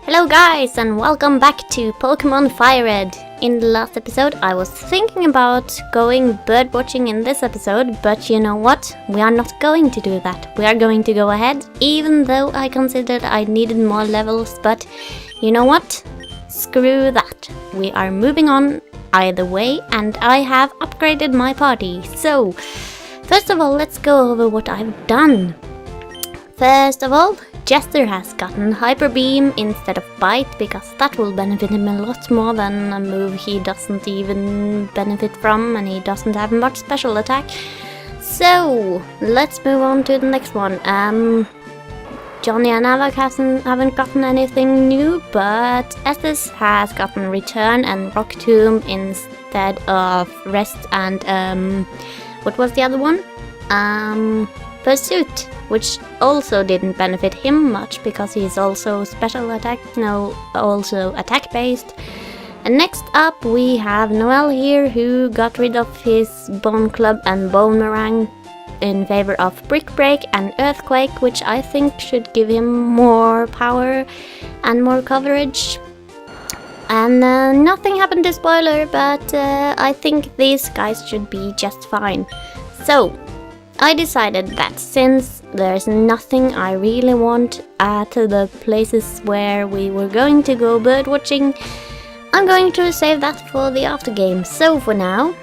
Hello guys and welcome back to Pokémon FireRed. In the last episode I was thinking about going bird watching in this episode, but you know what? We are not going to do that. We are going to go ahead, even though I considered I needed more levels, but you know what? Screw that. We are moving on either way and I have upgraded my party. So, first of all, let's go over what I've done. First of all, Jester has gotten Hyper Beam instead of Bite, because that will benefit him a lot more than a move he doesn't even benefit from, and he doesn't have much special attack. So, let's move on to the next one. Johnny and Avak haven't gotten anything new, but Estes has gotten Return and Rock Tomb instead of Rest and, what was the other one? Pursuit, which also didn't benefit him much because he's also special attack, also attack based. And next up we have Noel here, who got rid of his Bone Club and Boomerang in favor of Brick Break and Earthquake, which I think should give him more power and more coverage. And nothing happened to Spoiler, but I think these guys should be just fine. So I decided that since there's nothing I really want at the places where we were going to go bird watching, I'm going to save that for the after game. So for now,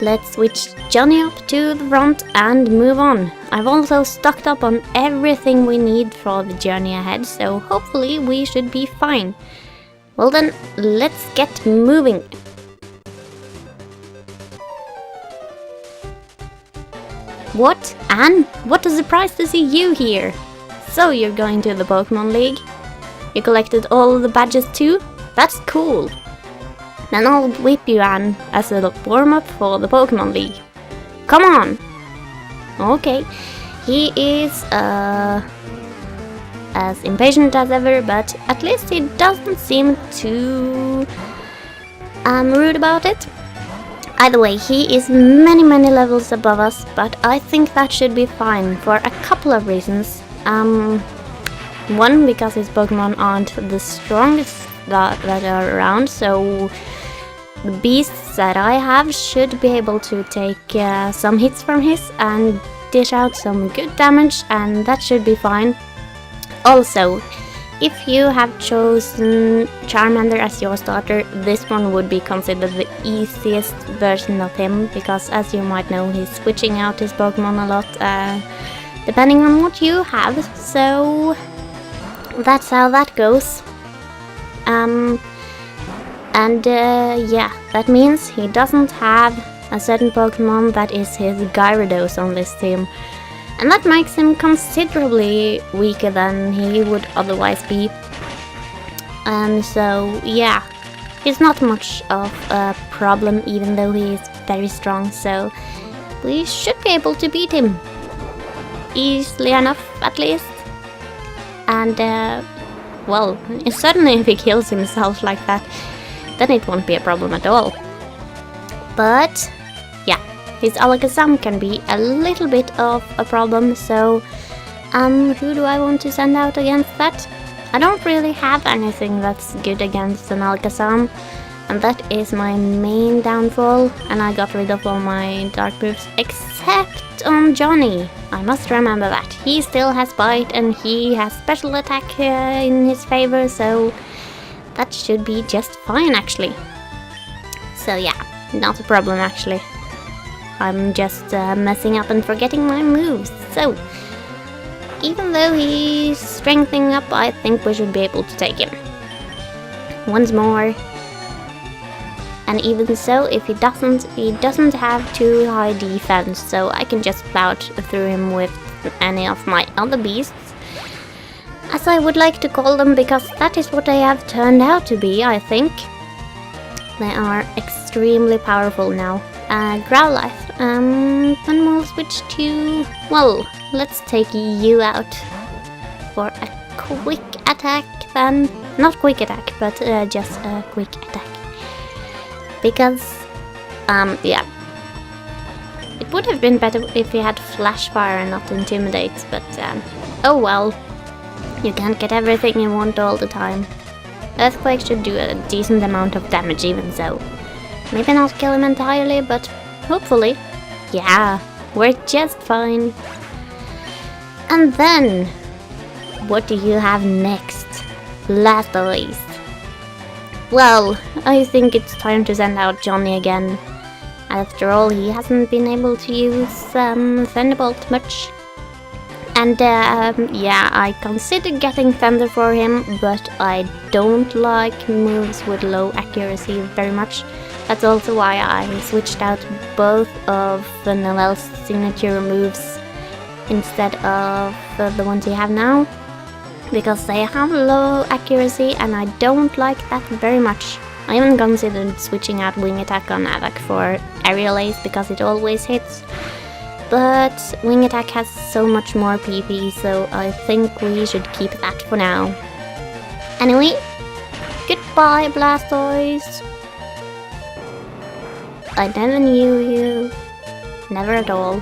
let's switch Johnny up to the front and move on. I've also stocked up on everything we need for the journey ahead, so hopefully we should be fine. Well then, let's get moving. What? Anne? What a surprise to see you here! So you're going to the Pokemon League? You collected all the badges too? That's cool! Then I'll whip you, Anne, as a warm-up for the Pokemon League. Come on! Okay, he is as impatient as ever, but at least he doesn't seem too rude about it. Either way, he is many levels above us, but I think that should be fine for a couple of reasons. One, because his Pokemon aren't the strongest that are around, so the beasts that I have should be able to take some hits from his and dish out some good damage, and that should be fine. Also, if you have chosen Charmander as your starter, this one would be considered the easiest version of him, because as you might know, he's switching out his Pokemon a lot, depending on what you have, so that's how that goes. Yeah, that means he doesn't have a certain Pokemon that is his Gyarados on this team. And that makes him considerably weaker than he would otherwise be. And so, yeah, he's not much of a problem, even though he is very strong, so we should be able to beat him. Easily enough, at least. And, well, certainly if he kills himself like that, then it won't be a problem at all. But yeah, his Alakazam can be a little bit of a problem, so who do I want to send out against that? I don't really have anything that's good against an Alakazam, and that is my main downfall, and I got rid of all my dark moves except on Johnny. I must remember that. He still has Bite and he has special attack in his favor, so that should be just fine actually. So yeah, not a problem actually. I'm just messing up and forgetting my moves. So, even though he's strengthening up, I think we should be able to take him. Once more. And even so, if he doesn't have too high defense, so I can just plow through him with any of my other beasts, as I would like to call them, because that is what they have turned out to be, I think. They are extremely powerful now. Growlithe, then we'll switch to, well, let's take you out for a quick attack then. Not quick attack, but just a quick attack. Because, yeah, it would have been better if he had Flash Fire and not Intimidate, but, oh well. You can't get everything you want all the time. Earthquake should do a decent amount of damage even so. Maybe not kill him entirely, but hopefully. Yeah, we're just fine. And then, what do you have next? Blastoise. Well, I think it's time to send out Johnny again. After all, he hasn't been able to use Thunderbolt much. And yeah, I considered getting Thunder for him, but I don't like moves with low accuracy very much. That's also why I switched out both of Noel's signature moves instead of the ones you have now, because they have low accuracy and I don't like that very much. I even considered switching out Wing Attack on Attack for Aerial Ace because it always hits, but Wing Attack has so much more PP, so I think we should keep that for now. Anyway, goodbye Blastoise! I never knew you. Never at all.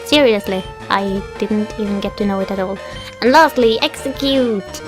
Seriously, I didn't even get to know it at all. And lastly, Execute!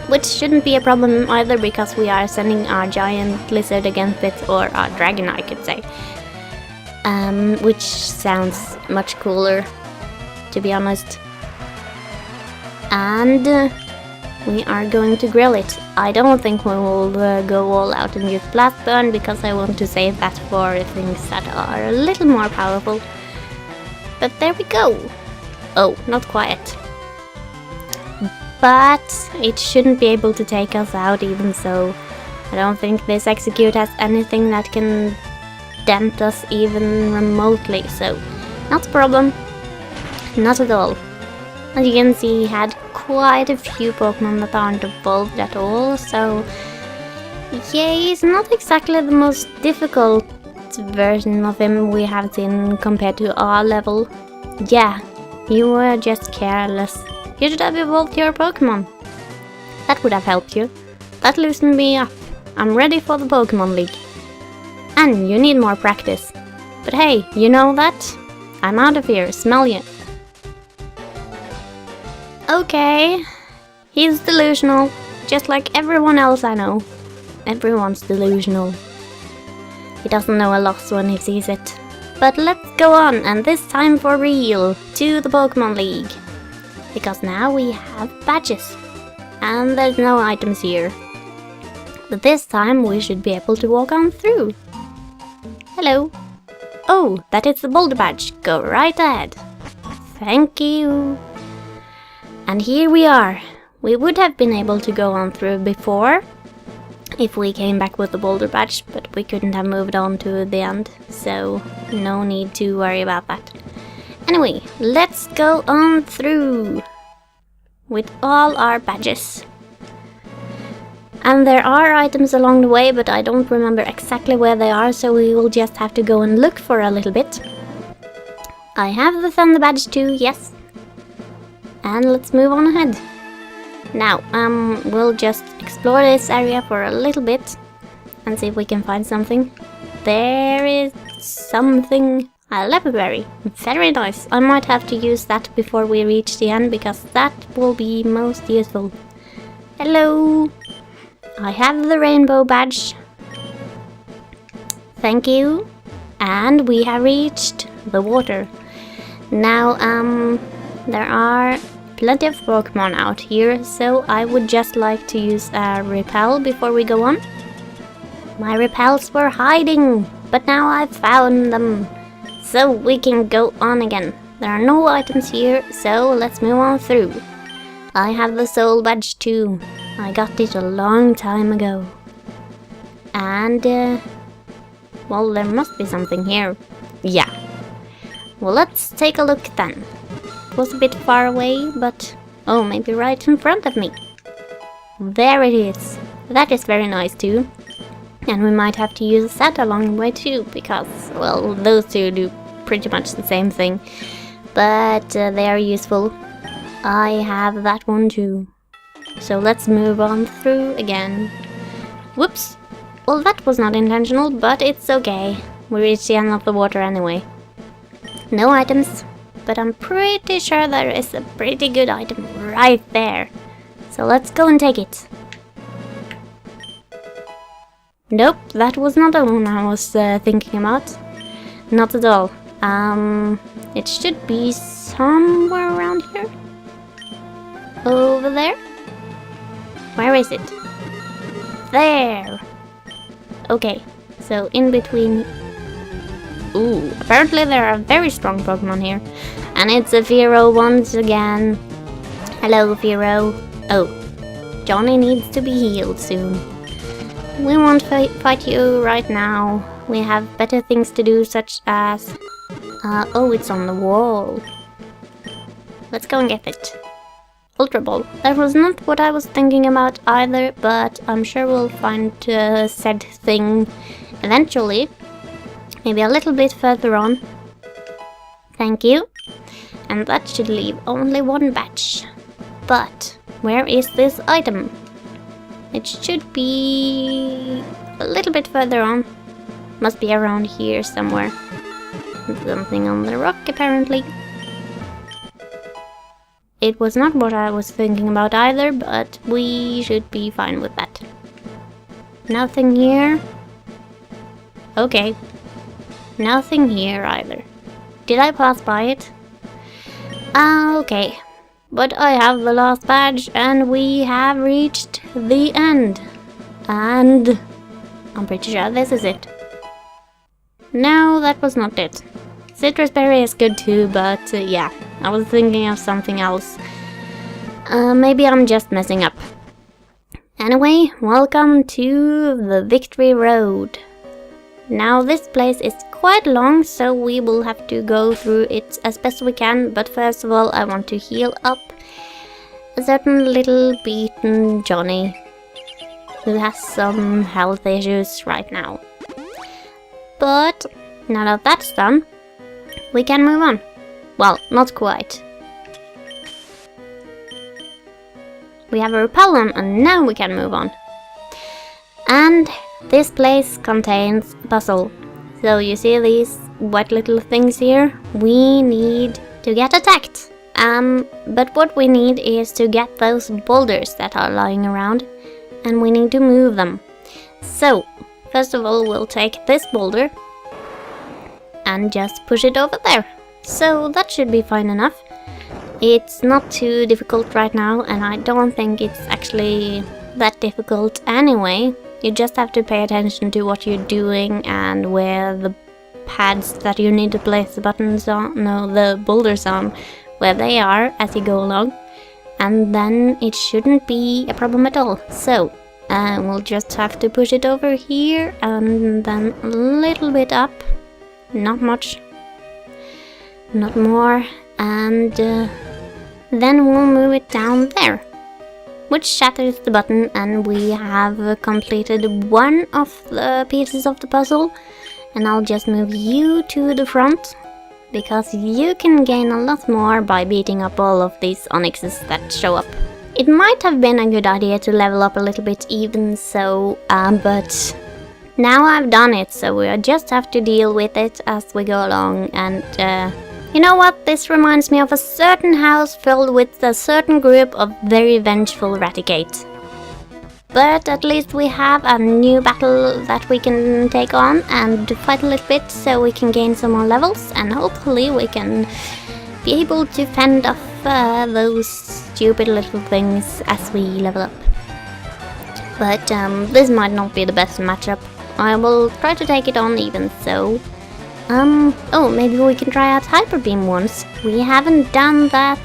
Which shouldn't be a problem either, because we are sending our giant lizard against it, or our dragon I could say. Which sounds much cooler, to be honest. And we are going to grill it. I don't think we will go all out and use Blast Burn, because I want to save that for things that are a little more powerful. But there we go. Oh, not quite. But it shouldn't be able to take us out even so. I don't think this Execute has anything that can dent us even remotely, so not a problem. Not at all. As you can see, he had quite a few Pokemon that aren't evolved at all, so yeah, he's not exactly the most difficult version of him we have seen compared to our level. Yeah, you were just careless. You should have evolved your Pokemon. That would have helped you. That loosened me up. I'm ready for the Pokemon League. And you need more practice. But hey, you know that? I'm out of here, smell you. Okay, he's delusional, just like everyone else I know. Everyone's delusional. He doesn't know a loss when he sees it. But let's go on, and this time for real, to the Pokemon League. Because now we have badges, and there's no items here. But this time we should be able to walk on through. Hello. Oh, that is the Boulder Badge. Go right ahead. Thank you. And here we are. We would have been able to go on through before if we came back with the Boulder Badge, but we couldn't have moved on to the end, so no need to worry about that. Anyway, let's go on through with all our badges. And there are items along the way, but I don't remember exactly where they are, so we will just have to go and look for a little bit. I have the Thunder Badge too, yes. And let's move on ahead. Now, we'll just explore this area for a little bit and see if we can find something. There is something. A Leperberry. Very nice. I might have to use that before we reach the end, because that will be most useful. Hello. I have the Rainbow Badge. Thank you. And we have reached the water. Now, there are plenty of Pokemon out here, so I would just like to use a Repel before we go on. My Repels were hiding, but now I've found them. So we can go on again. There are no items here, so let's move on through. I have the Soul Badge too. I got it a long time ago. And, well, there must be something here. Yeah. Well, let's take a look then. It was a bit far away, but... oh, maybe right in front of me. There it is. That is very nice too. And we might have to use that along the way too, because, well, those two do pretty much the same thing. But they are useful. I have that one too. So let's move on through again. Whoops. Well, that was not intentional, but it's okay. We reached the end of the water anyway. No items, but I'm pretty sure there is a pretty good item right there. So let's go and take it. Nope, that was not the one I was thinking about. Not at all. It should be somewhere around here. Over there? Where is it? There! Okay, so in between... Ooh, apparently there are very strong Pokemon here. And it's a Firo once again. Hello, Firo. Oh, Johnny needs to be healed soon. We won't fight you right now. We have better things to do, such as... oh, it's on the wall. Let's go and get it. Ultra Ball. That was not what I was thinking about either, but I'm sure we'll find said thing eventually. Maybe a little bit further on. Thank you. And that should leave only one batch. But where is this item? It should be a little bit further on. Must be around here somewhere. Something on the rock, apparently. It was not what I was thinking about either, but we should be fine with that. Nothing here. Okay. Nothing here either. Did I pass by it? Okay. But I have the last badge and we have reached the end. And I'm pretty sure this is it. No, that was not it. Citrus Berry is good too, but yeah, I was thinking of something else. Maybe I'm just messing up. Anyway, welcome to the Victory Road. Now this place is quite long, so we will have to go through it as best we can, but first of all I want to heal up a certain little beaten Johnny who has some health issues right now. But now that that's done, we can move on. Well, not quite. We have a repellent and now we can move on. And this place contains a puzzle. So you see these white little things here? We need to get attacked. But what we need is to get those boulders that are lying around, and we need to move them. So, first of all, we'll take this boulder and just push it over there. So that should be fine enough. It's not too difficult right now, and I don't think it's actually that difficult anyway. You just have to pay attention to what you're doing and where the pads that you need to place the buttons on, the boulders on, where they are as you go along. And then it shouldn't be a problem at all. So, we'll just have to push it over here and then a little bit up. Not much. Not more. And then we'll move it down there, which shatters the button, and we have completed one of the pieces of the puzzle. And I'll just move you to the front, because you can gain a lot more by beating up all of these onyxes that show up. It might have been a good idea to level up a little bit even so, but now I've done it, so we just have to deal with it as we go along. And you know what? This reminds me of a certain house filled with a certain group of very vengeful Raticate. But at least we have a new battle that we can take on and fight a little bit, so we can gain some more levels, and hopefully we can be able to fend off those stupid little things as we level up. But this might not be the best matchup. I will try to take it on even so. Oh, maybe we can try out Hyper Beam once. We haven't done that.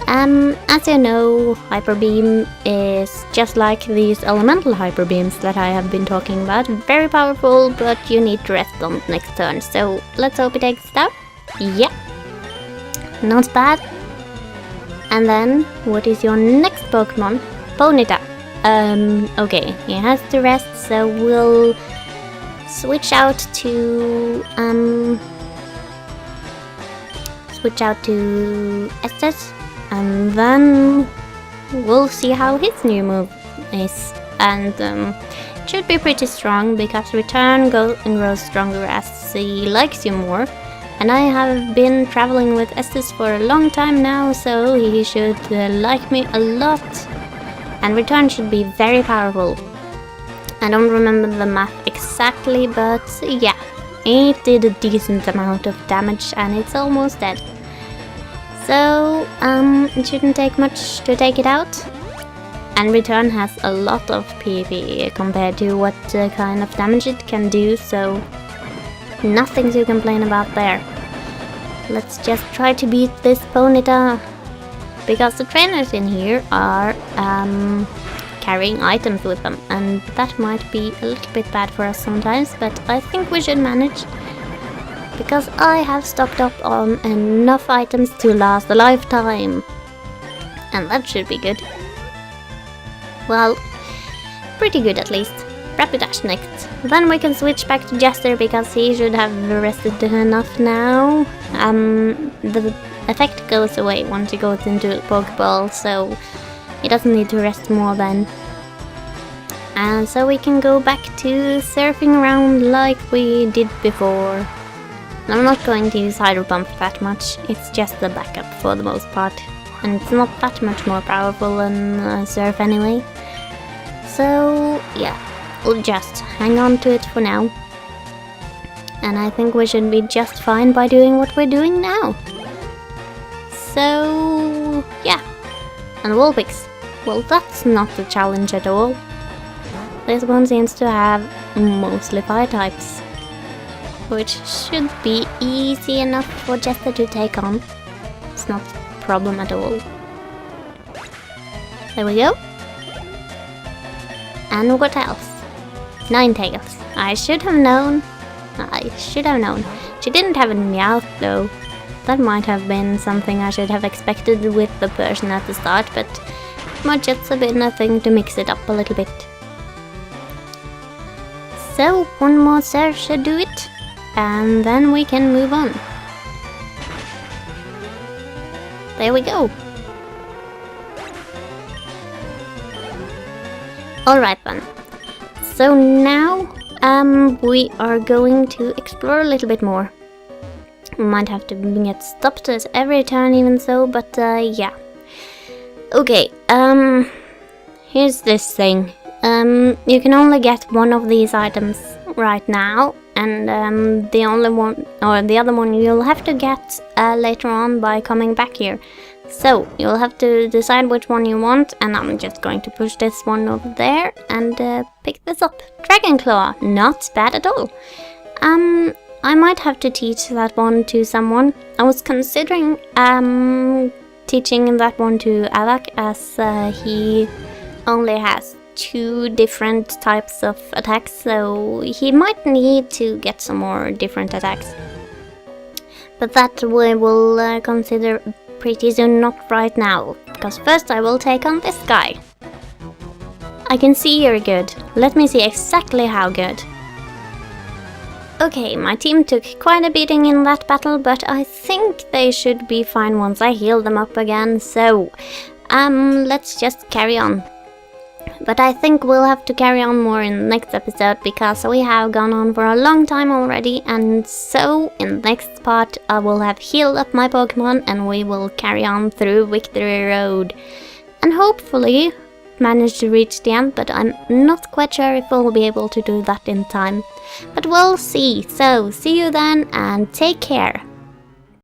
As you know, Hyper Beam is just like these elemental Hyper Beams that I have been talking about. Very powerful, but you need to rest on next turn. So let's hope it takes it out. Yeah, not bad. And then, what is your next Pokemon? Ponyta. Okay, he has to rest, so we'll switch out to Estes, and then we'll see how his new move is. And it should be pretty strong, because Return grows stronger as he likes you more, And I have been traveling with Estes for a long time now, so he should like me a lot. And Return should be very powerful. I don't remember the math exactly, but yeah, it did a decent amount of damage and it's almost dead. So, it shouldn't take much to take it out. And Return has a lot of PvP compared to what kind of damage it can do, so nothing to complain about there. Let's just try to beat this Ponyta, because the trainers in here are carrying items with them, and that might be a little bit bad for us sometimes, but I think we should manage, because I have stocked up on enough items to last a lifetime, and that should be good. Well, pretty good at least. Rapidash next. Then we can switch back to Jester, because he should have rested enough now. The effect goes away once he goes into Pokeball, so he doesn't need to rest more then. And so we can go back to surfing around like we did before. I'm not going to use Hydro Pump that much, it's just the backup for the most part. And it's not that much more powerful than Surf anyway. So yeah, we'll just hang on to it for now. And I think we should be just fine by doing what we're doing now. So yeah, and Vulpix. Well, that's not a challenge at all. This one seems to have mostly fire types, which should be easy enough for Jester to take on. It's not a problem at all. There we go. And what else? Ninetales. I should have known. She didn't have a Meowth though. That might have been something I should have expected with the person at the start, but might just have been a thing to mix it up a little bit. So, one more surf should do it, and then we can move on. There we go. Alright then. So now, we are going to explore a little bit more. We might have to get stopped at every turn even so, but yeah. Okay, here's this thing. You can only get one of these items right now, and the other one you'll have to get later on by coming back here. So you'll have to decide which one you want, and I'm just going to push this one over there and pick this up. Dragon Claw, not bad at all. I might have to teach that one to someone. I was considering teaching that one to Alak, as he only has 2 different types of attacks, so he might need to get some more different attacks. But that we will consider pretty soon, not right now, because first I will take on this guy. I can see you're good. Let me see exactly how good. Okay, my team took quite a beating in that battle, but I think they should be fine once I heal them up again, so let's just carry on. But I think we'll have to carry on more in the next episode, because we have gone on for a long time already, and so in the next part I will have healed up my Pokemon and we will carry on through Victory Road. And hopefully manage to reach the end, but I'm not quite sure if we'll be able to do that in time. But we'll see, so see you then and take care.